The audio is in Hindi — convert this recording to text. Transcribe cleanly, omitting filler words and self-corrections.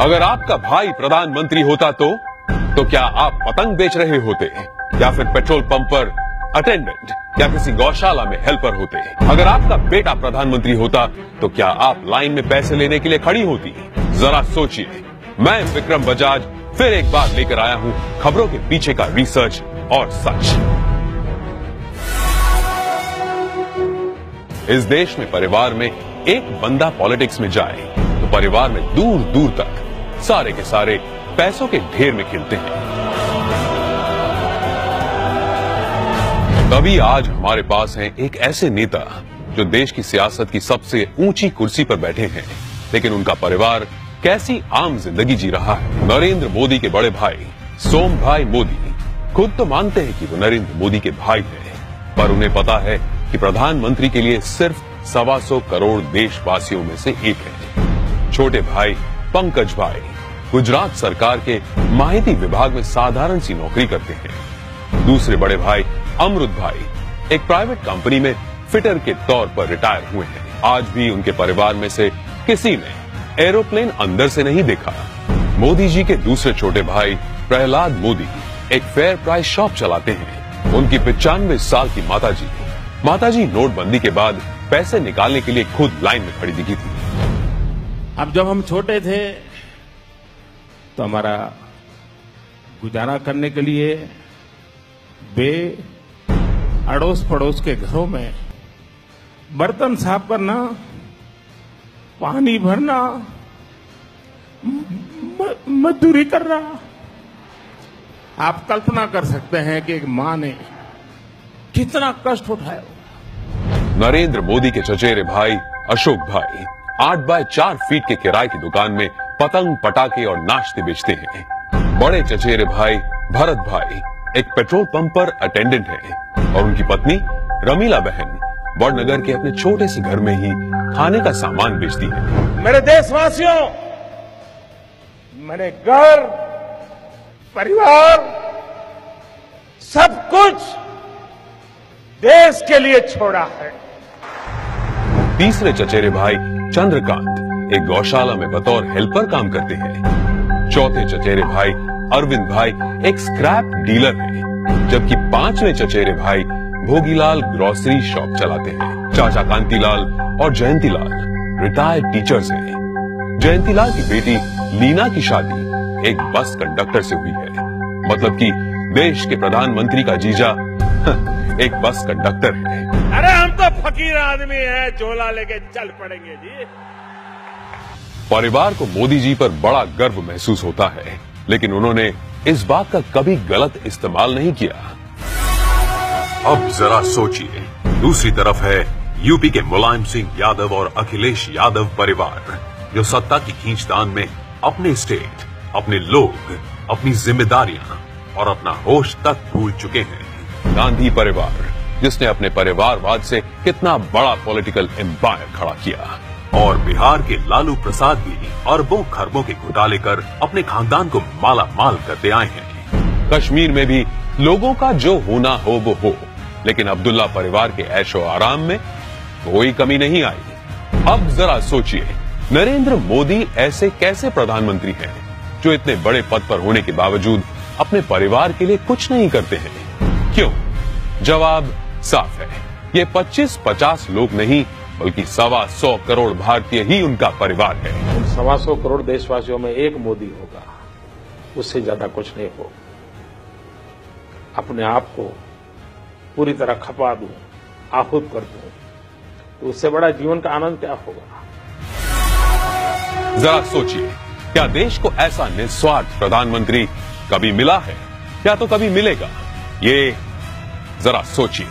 अगर आपका भाई प्रधानमंत्री होता तो क्या आप पतंग बेच रहे होते या फिर पेट्रोल पंप पर अटेंडेंट या किसी गौशाला में हेल्पर होते? अगर आपका बेटा प्रधानमंत्री होता तो क्या आप लाइन में पैसे लेने के लिए खड़ी होती? जरा सोचिए। मैं विक्रम बजाज फिर एक बार लेकर आया हूं खबरों के पीछे का रिसर्च और सच। इस देश में परिवार में एक बंदा पॉलिटिक्स में जाए तो परिवार में दूर दूर तक सारे के सारे पैसों के ढेर में खिलते हैं। तभी आज हमारे पास हैं एक ऐसे नेता जो देश की सियासत की सबसे ऊंची कुर्सी पर बैठे हैं, लेकिन उनका परिवार कैसी आम जिंदगी जी रहा है। नरेंद्र मोदी के बड़े भाई सोम भाई मोदी खुद तो मानते हैं कि वो नरेंद्र मोदी के भाई हैं, पर उन्हें पता है कि प्रधानमंत्री के लिए सिर्फ 125 करोड़ देशवासियों में से एक है। छोटे भाई पंकज भाई गुजरात सरकार के माहिती विभाग में साधारण सी नौकरी करते हैं। दूसरे बड़े भाई अमृत भाई एक प्राइवेट कंपनी में फिटर के तौर पर रिटायर हुए हैं। आज भी उनके परिवार में से किसी ने एरोप्लेन अंदर से नहीं देखा। मोदी जी के दूसरे छोटे भाई प्रहलाद मोदी एक फेयर प्राइस शॉप चलाते हैं। उनकी 95 साल की माताजी नोटबंदी के बाद पैसे निकालने के लिए खुद लाइन में खड़ी दिखी थी। अब जब हम छोटे थे तो हमारा गुजारा करने के लिए वे अड़ोस पड़ोस के घरों में बर्तन साफ करना, पानी भरना, मजदूरी करना। आप कल्पना कर सकते हैं कि एक मां ने कितना कष्ट उठाया। नरेंद्र मोदी के चचेरे भाई अशोक भाई 8 बाय 4 फीट के किराए की दुकान में पतंग पटाखे और नाश्ते बेचते हैं। बड़े चचेरे भाई भरत भाई एक पेट्रोल पंप पर अटेंडेंट हैं और उनकी पत्नी रमीला बहन वडनगर के अपने छोटे से घर में ही खाने का सामान बेचती है। मेरे देशवासियों, मैंने घर, परिवार, सब कुछ देश के लिए छोड़ा है। तीसरे चचेरे भाई चंद्रकांत एक गौशाला में बतौर हेल्पर काम करते हैं। चौथे चचेरे भाई अरविंद भाई एक स्क्रैप डीलर हैं, जबकि 5वें चचेरे भाई भोगीलाल ग्रोसरी शॉप चलाते हैं। चाचा कांतीलाल और जयंतीलाल रिटायर्ड टीचर्स हैं। जयंतीलाल की बेटी लीना की शादी एक बस कंडक्टर से हुई है। मतलब कि देश के प्रधानमंत्री का जीजा एक बस कंडक्टर है। अरे हम तो फकीर आदमी हैं, झोला लेके चल पड़ेंगे जी। परिवार को मोदी जी पर बड़ा गर्व महसूस होता है, लेकिन उन्होंने इस बात का कभी गलत इस्तेमाल नहीं किया। अब जरा सोचिए, दूसरी तरफ है यूपी के मुलायम सिंह यादव और अखिलेश यादव परिवार, जो सत्ता की खींचतान में अपने स्टेट, अपने लोग, अपनी जिम्मेदारियां और अपना होश तक भूल चुके हैं। गांधी परिवार जिसने अपने परिवारवाद से कितना बड़ा पॉलिटिकल एम्पायर खड़ा किया, और बिहार के लालू प्रसाद भी अरबों खरबों के घोटाले कर अपने खानदान को माला माल करते आए हैं। कश्मीर में भी लोगों का जो होना हो वो हो, लेकिन अब्दुल्ला परिवार के ऐशो आराम में कोई कमी नहीं आई। अब जरा सोचिए, नरेंद्र मोदी ऐसे कैसे प्रधानमंत्री हैं जो इतने बड़े पद पर होने के बावजूद अपने परिवार के लिए कुछ नहीं करते हैं? क्यों? जवाब साफ है, ये 25-50 लोग नहीं बल्कि 125 करोड़ भारतीय ही उनका परिवार है। उन 125 करोड़ देशवासियों में एक मोदी होगा, उससे ज्यादा कुछ नहीं हो। अपने आप को पूरी तरह खपा दूं, आहूत कर दूं, तो उससे बड़ा जीवन का आनंद क्या होगा? जरा सोचिए, क्या देश को ऐसा निस्वार्थ प्रधानमंत्री कभी मिला है या तो कभी मिलेगा? ये जरा सोचिए।